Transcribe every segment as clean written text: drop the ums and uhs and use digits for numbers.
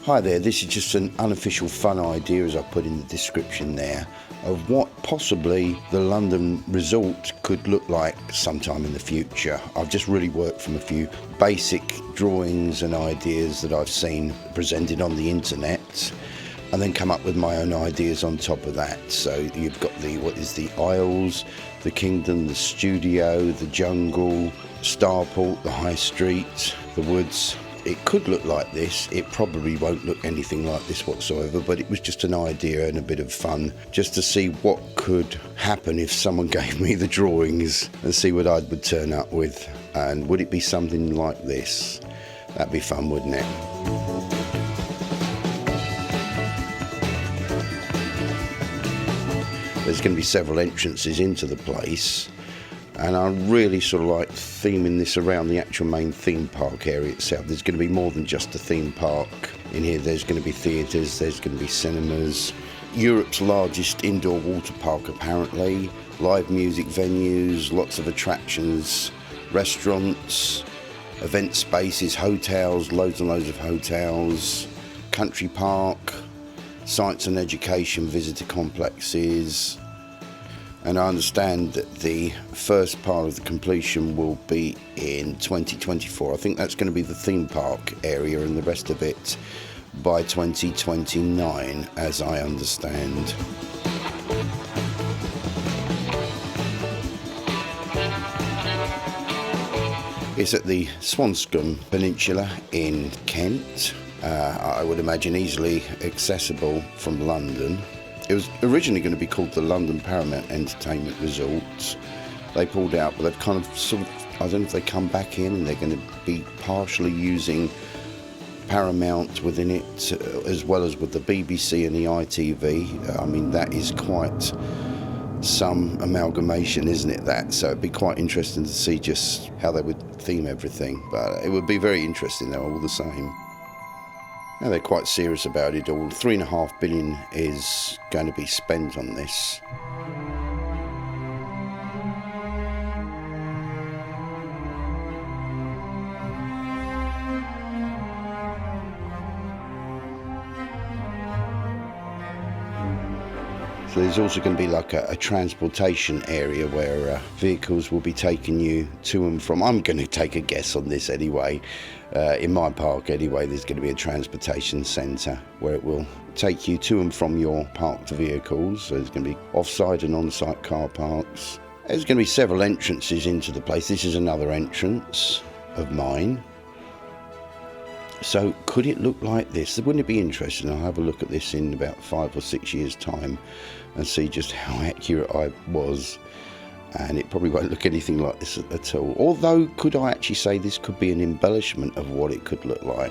Hi there, this is just an unofficial fun idea, as I put in the description there, of what possibly the London resort could look like sometime in the future. I've just really worked from a few basic drawings and ideas that I've seen presented on the internet, and then come up with my own ideas on top of that. So you've got the Isles, the Kingdom, the Studio, the Jungle, Starport, the High Street, the Woods. It could look like this. It probably won't look anything like this whatsoever, but it was just an idea and a bit of fun just to see what could happen if someone gave me the drawings and see what I would turn up with. And would it be something like this? That'd be fun, wouldn't it? There's going to be several entrances into the place, and I really sort of like theming this around the actual main theme park area itself. There's going to be more than just a theme park in here. There's going to be theatres, there's going to be cinemas, Europe's largest indoor water park apparently, live music venues, lots of attractions, restaurants, event spaces, hotels, loads and loads of hotels, country park, science and education visitor complexes. And I understand that the first part of the completion will be in 2024. I think that's going to be the theme park area, and the rest of it by 2029, as I understand. It's at the Swanscombe Peninsula in Kent. I would imagine easily accessible from London. It was originally going to be called the London Paramount Entertainment Resort. They pulled out, but they've kind of I don't know if they come back in and they're going to be partially using Paramount within it, as well as with the BBC and the ITV. I mean, that is quite some amalgamation, isn't it, that? So it'd be quite interesting to see just how they would theme everything. But it would be very interesting though, all the same. Now they're quite serious about it all. £3.5 billion is going to be spent on this. So there's also going to be like a transportation area where vehicles will be taking you to and from. I'm going to take a guess on this anyway. In my park anyway, there's going to be a transportation centre where it will take you to and from your parked vehicles. So there's going to be off-site and on-site car parks. There's going to be several entrances into the place. This is another entrance of mine. So could it look like this? Wouldn't it be interesting? I'll have a look at this in about 5 or 6 years' time and see just how accurate I was. And it probably won't look anything like this at all. Although, could I actually say this could be an embellishment of what it could look like?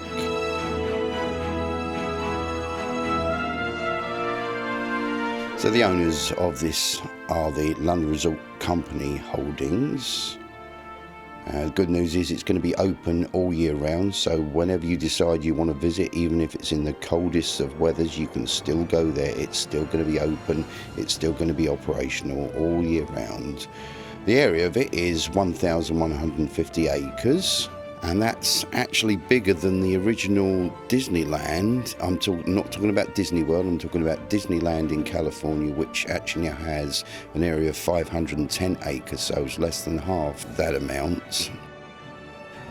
So the owners of this are the London Resort Company Holdings. Good news is it's going to be open all year round, so whenever you decide you want to visit, even if it's in the coldest of weathers, you can still go there. It's still going to be open, it's still going to be operational all year round. The area of it is 1,150 acres, and that's actually bigger than the original Disneyland. I'm not talking about Disney World, I'm talking about Disneyland in California, which actually now has an area of 510 acres, so it's less than half that amount.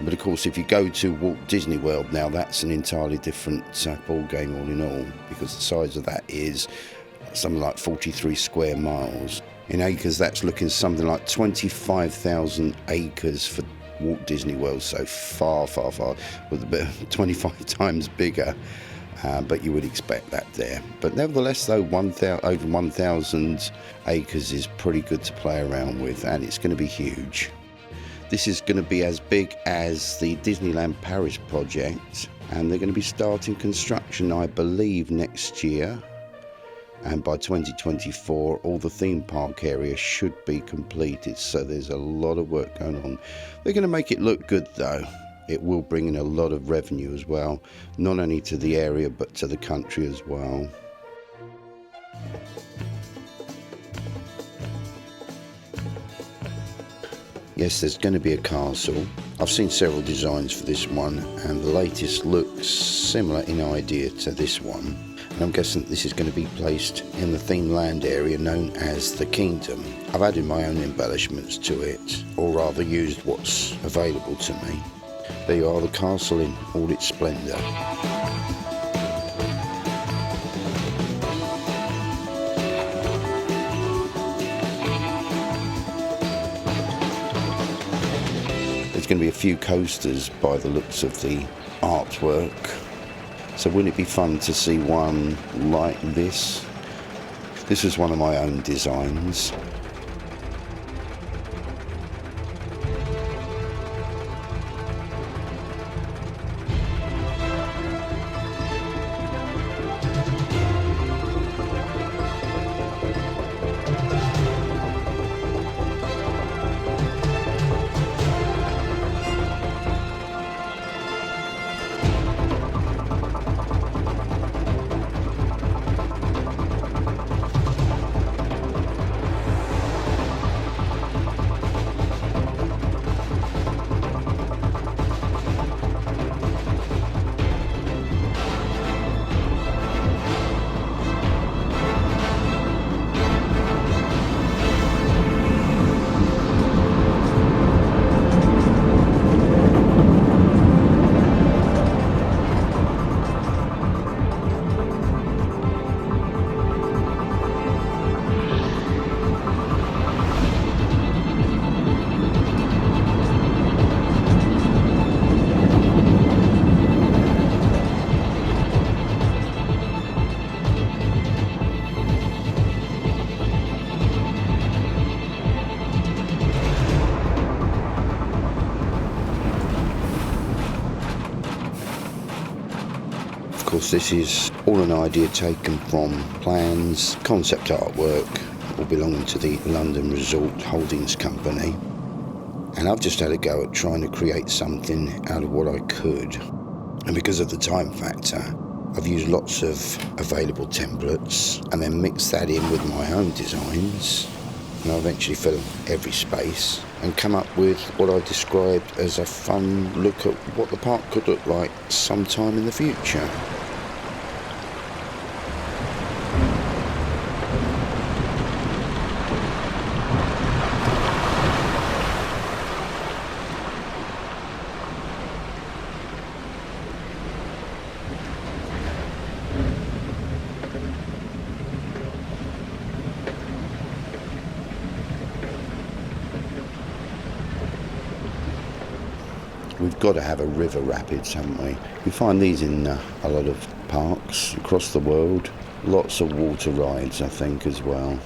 But of course, if you go to Walt Disney World now, that's an entirely different ball game all in all, because the size of that is something like 43 square miles. In acres, that's looking something like 25,000 acres for Walt Disney World, so far, with a bit 25 times bigger, but you would expect that there. But nevertheless, though, over 1,000 acres is pretty good to play around with, and it's going to be huge. This is going to be as big as the Disneyland Paris project, and they're going to be starting construction, I believe, next year. And by 2024, all the theme park area should be completed, so there's a lot of work going on. They're going to make it look good though. It will bring in a lot of revenue as well, not only to the area but to the country as well. Yes, there's going to be a castle. I've seen several designs for this one, and the latest looks similar in idea to this one. And I'm guessing this is going to be placed in the themed land area known as the Kingdom. I've added my own embellishments to it, or rather used what's available to me. There you are, the castle in all its splendour. There's going to be a few coasters by the looks of the artwork. So wouldn't it be fun to see one like this? This is one of my own designs. Of course, this is all an idea taken from plans, concept artwork, all belonging to the London Resort Holdings Company. And I've just had a go at trying to create something out of what I could. And because of the time factor, I've used lots of available templates and then mixed that in with my own designs. And I eventually fill every space and come up with what I described as a fun look at what the park could look like sometime in the future. We've got to have a river rapids, haven't we? We find these in a lot of parks across the world. Lots of water rides, I think, as well.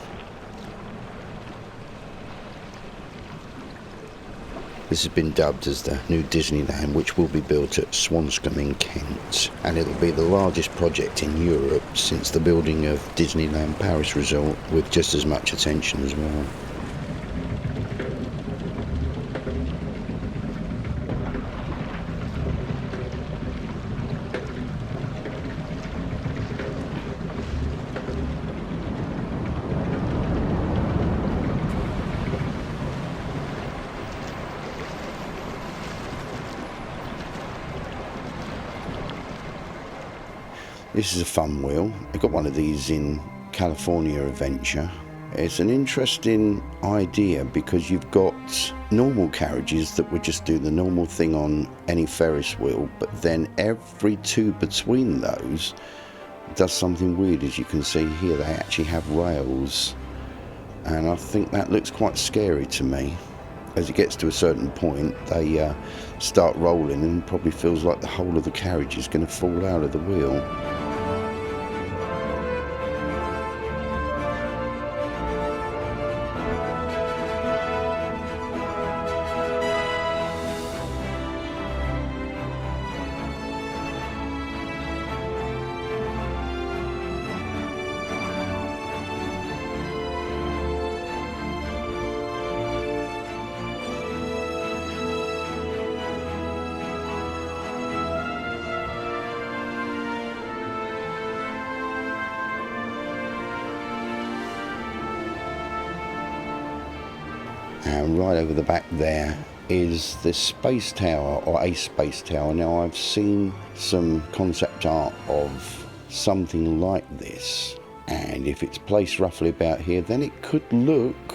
This has been dubbed as the new Disneyland, which will be built at Swanscombe in Kent. And it'll be the largest project in Europe since the building of Disneyland Paris Resort, with just as much attention as well. This is a fun wheel. I got one of these in California Adventure. It's an interesting idea because you've got normal carriages that would just do the normal thing on any Ferris wheel, but then every tube between those does something weird. As you can see here, they actually have rails, and I think that looks quite scary to me. As it gets to a certain point, they start rolling and probably feels like the whole of the carriage is going to fall out of the wheel. And right over the back there is the space tower, or a space tower. Now I've seen some concept art of something like this, and if it's placed roughly about here, then it could look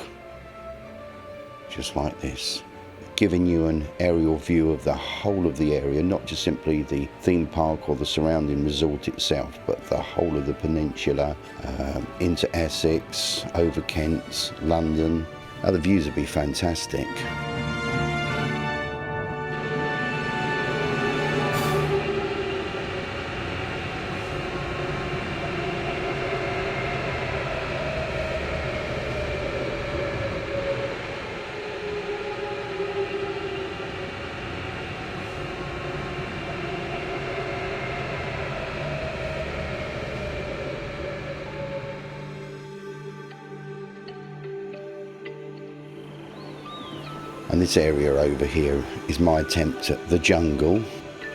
just like this, giving you an aerial view of the whole of the area, not just simply the theme park or the surrounding resort itself, but the whole of the peninsula, into Essex, over Kent, London. The views would be fantastic. And this area over here is my attempt at the jungle.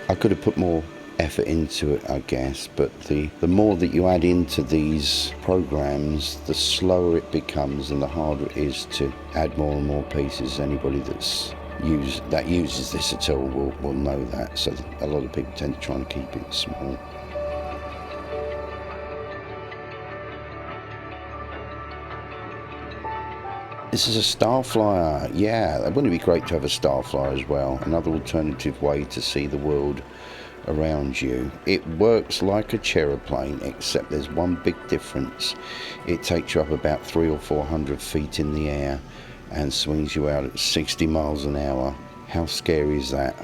I could have put more effort into it, I guess, but the more that you add into these programs, the slower it becomes and the harder it is to add more and more pieces. Anybody that uses this at all will know that. So a lot of people tend to try and keep it small. This is a star flyer. Yeah, wouldn't it be great to have a star flyer as well? Another alternative way to see the world around you. It works like a aeroplane, except there's one big difference. It takes you up about 300 or 400 feet in the air and swings you out at 60 miles an hour. How scary is that?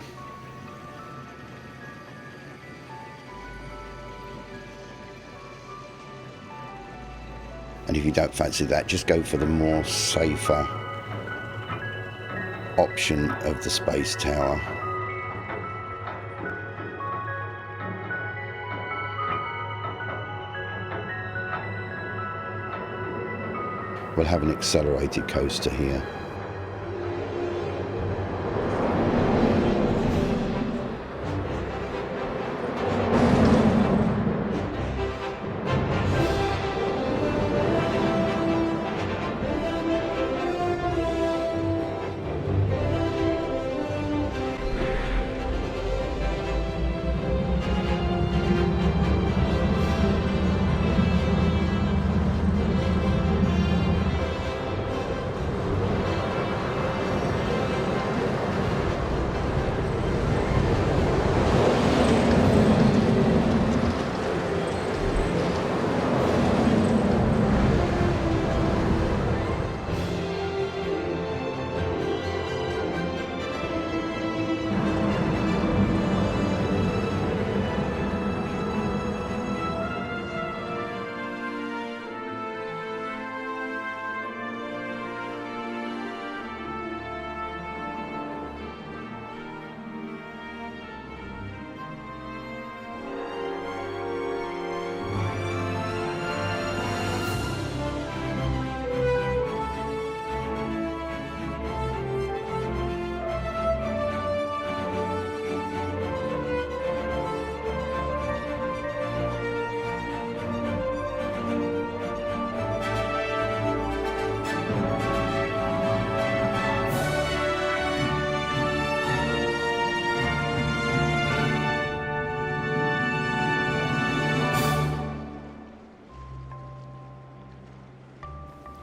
And if you don't fancy that, just go for the more safer option of the space tower. We'll have an accelerated coaster here.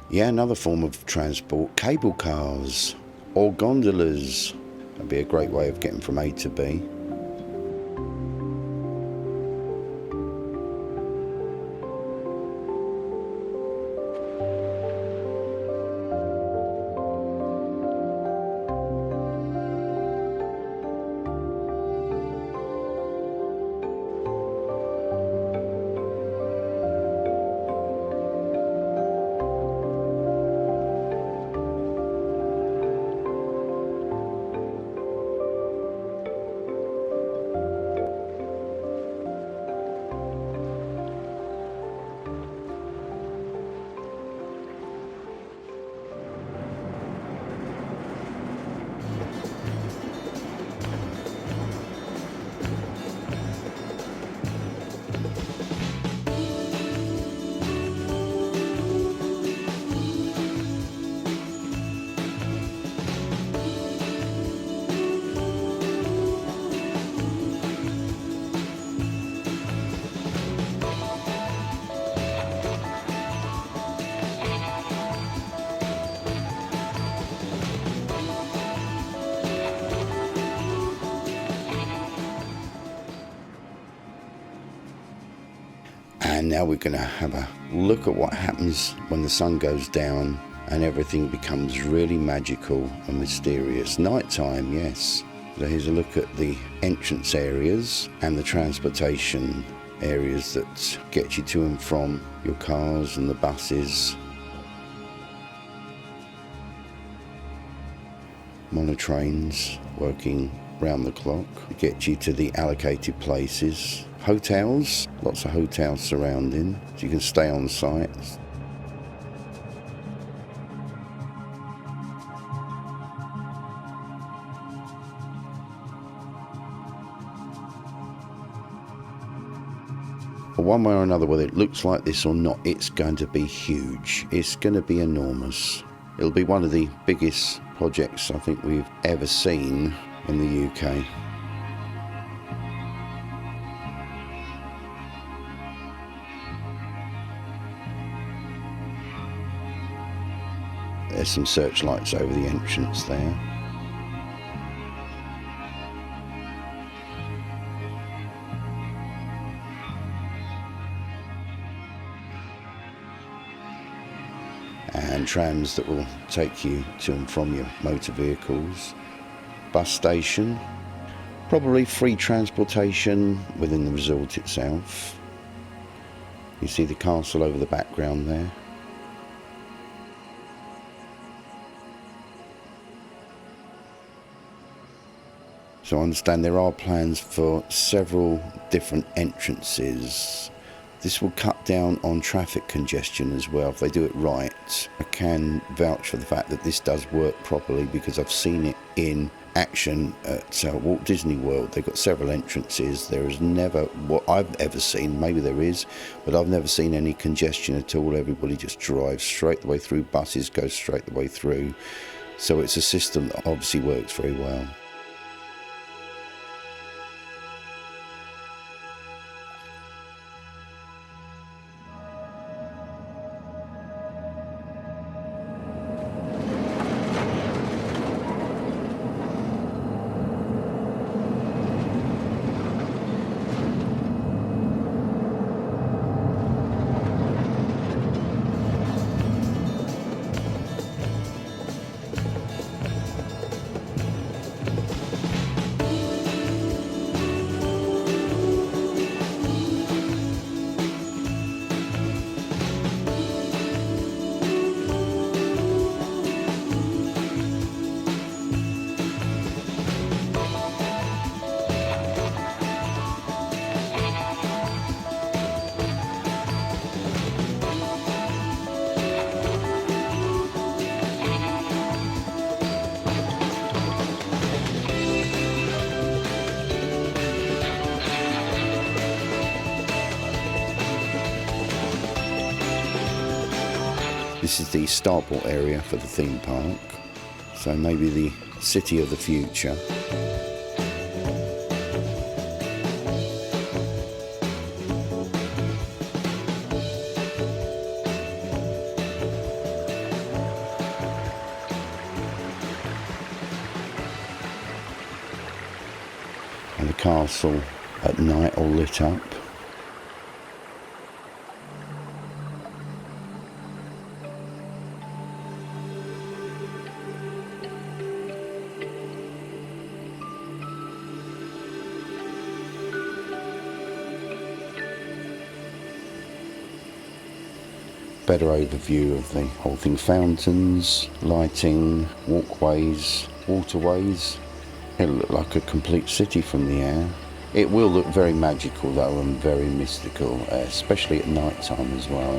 Yeah, another form of transport, cable cars or gondolas. That'd be a great way of getting from A to B. And now we're going to have a look at what happens when the sun goes down and everything becomes really magical and mysterious. Nighttime, yes. So here's a look at the entrance areas and the transportation areas that get you to and from your cars and the buses. Monotrains working round the clock to get you to the allocated places. Hotels, lots of hotels surrounding, so you can stay on site. But one way or another, whether it looks like this or not, it's going to be huge. It's going to be enormous. It'll be one of the biggest projects I think we've ever seen in the UK. There's some searchlights over the entrance there. And trams that will take you to and from your motor vehicles. Bus station. Probably free transportation within the resort itself. You see the castle over the background there. So I understand there are plans for several different entrances. This will cut down on traffic congestion as well if they do it right. I can vouch for the fact that this does work properly because I've seen it in action at Walt Disney World. They've got several entrances. There is never, what I've ever seen, maybe there is, but I've never seen any congestion at all. Everybody just drives straight the way through. Buses go straight the way through. So it's a system that obviously works very well. This is the starport area for the theme park, so maybe the city of the future. And the castle at night all lit up. Better overview of the whole thing. Fountains, lighting, walkways, waterways. It'll look like a complete city from the air. It will look very magical though and very mystical, especially at night time as well.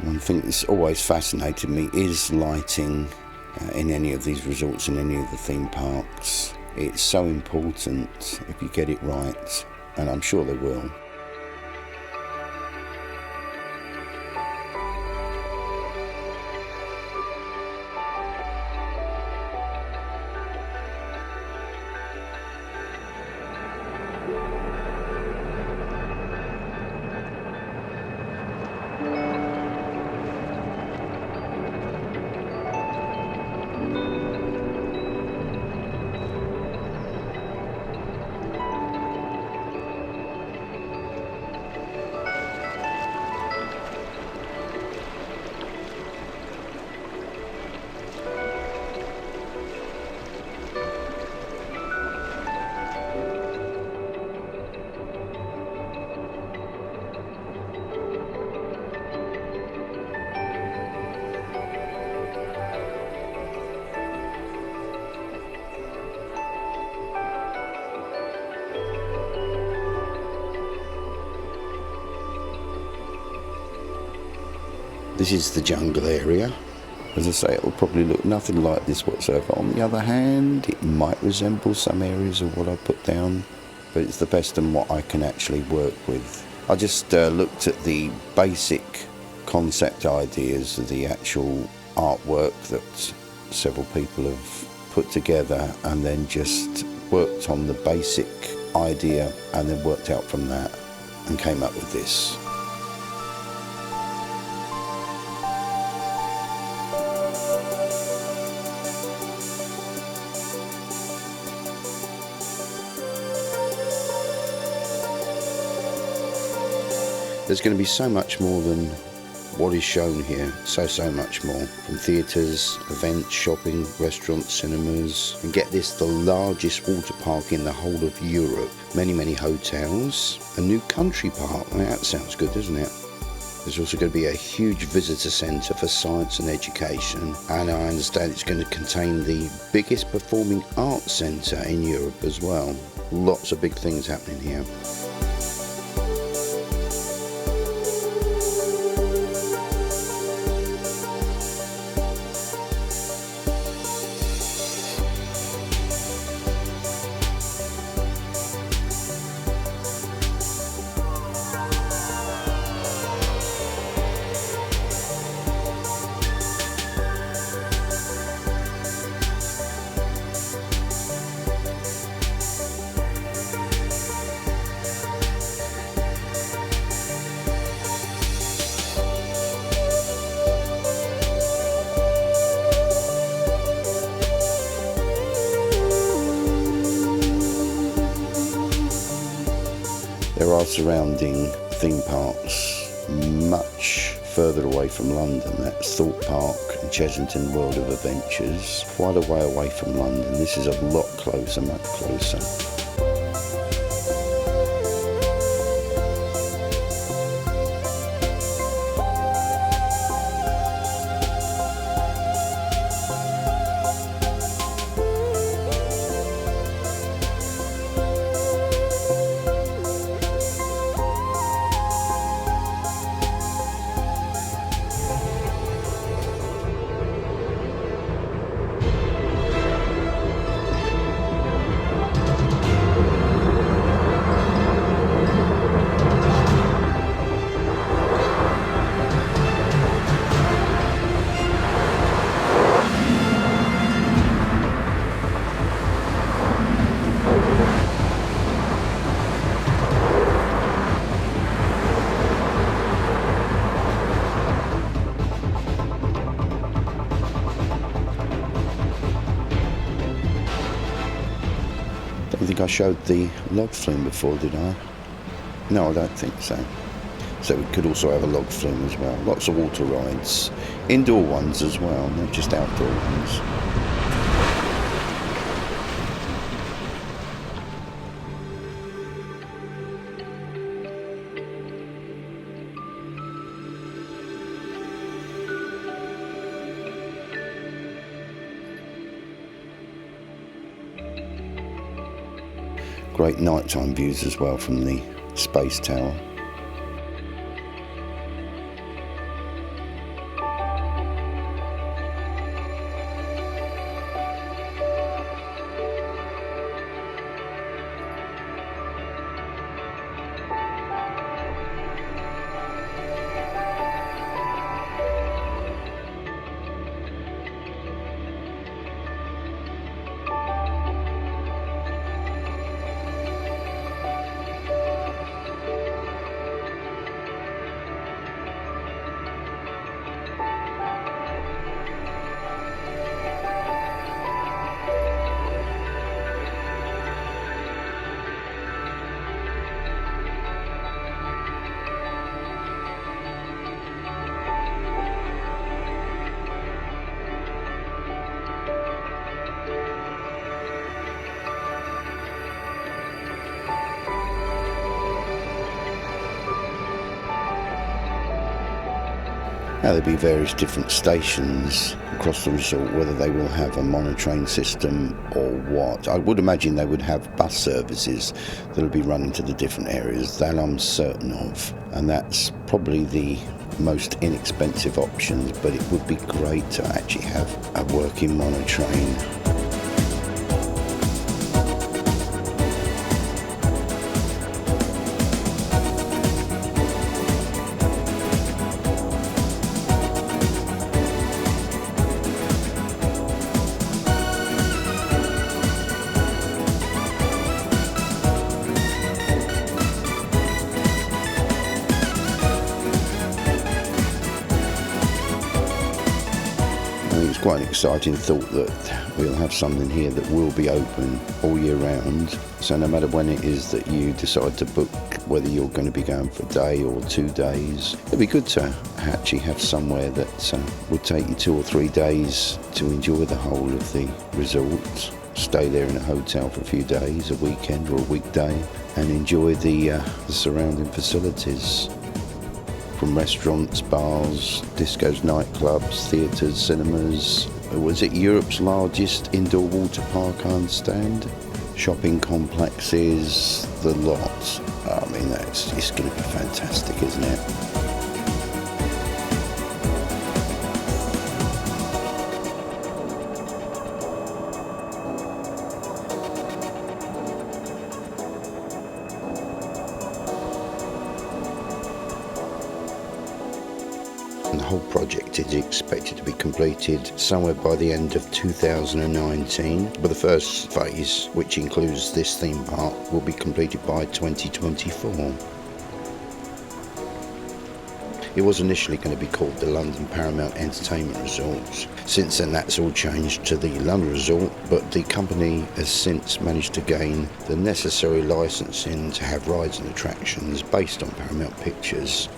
One thing that's always fascinated me is lighting in any of these resorts, in any of the theme parks. It's so important if you get it right, and I'm sure they will. This is the jungle area. As I say, it will probably look nothing like this whatsoever. On the other hand, it might resemble some areas of what I put down, but it's the best and what I can actually work with. I just looked at the basic concept ideas of the actual artwork that several people have put together, and then just worked on the basic idea and then worked out from that and came up with this. There's going to be so much more than what is shown here, so much more. From theatres, events, shopping, restaurants, cinemas, and get this, the largest water park in the whole of Europe. Many hotels, a new country park. Now that sounds good, doesn't it? There's also going to be a huge visitor centre for science and education, and I understand it's going to contain the biggest performing arts centre in Europe as well. Lots of big things happening here. There are surrounding theme parks much further away from London. That's Thorpe Park and Chesington World of Adventures. Quite a way away from London. This is a lot closer, much closer. I think I showed the log flume before, did I? No, I don't think so. So we could also have a log flume as well. Lots of water rides. Indoor ones as well, not just outdoor ones. Great nighttime views as well from the space tower. Now there'll be various different stations across the resort, whether they will have a monotrain system or what. I would imagine they would have bus services that will be running to the different areas. That I'm certain of. And that's probably the most inexpensive options, but it would be great to actually have a working monotrain. It's quite an exciting thought that we'll have something here that will be open all year round. So no matter when it is that you decide to book, whether you're going to be going for a day or 2 days, it'd be good to actually have somewhere that would take you 2 or 3 days to enjoy the whole of the resort. Stay there in a hotel for a few days, a weekend or a weekday, and enjoy the surrounding facilities. From restaurants, bars, discos, nightclubs, theatres, cinemas. Was it Europe's largest indoor water park, I understand? Shopping complexes, the lot. I mean, it's going to be fantastic, isn't it? The whole project is expected to be completed somewhere by the end of 2019, but the first phase, which includes this theme park, will be completed by 2024. It was initially going to be called the London Paramount Entertainment Resort. Since then that's all changed to the London Resort, but the company has since managed to gain the necessary licensing to have rides and attractions based on Paramount Pictures.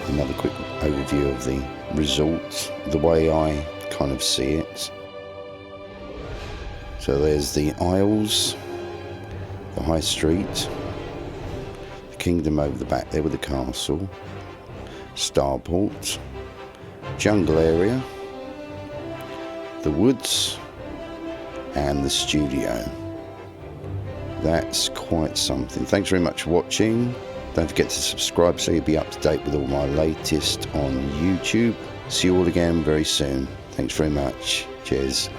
Another quick overview of the resort, the way I kind of see it. So there's the Isles, the High Street, the Kingdom over the back there with the castle, Starport, Jungle area, the woods, and the studio. That's quite something. Thanks very much for watching. Don't forget to subscribe so you'll be up to date with all my latest on YouTube. See you all again very soon. Thanks very much. Cheers.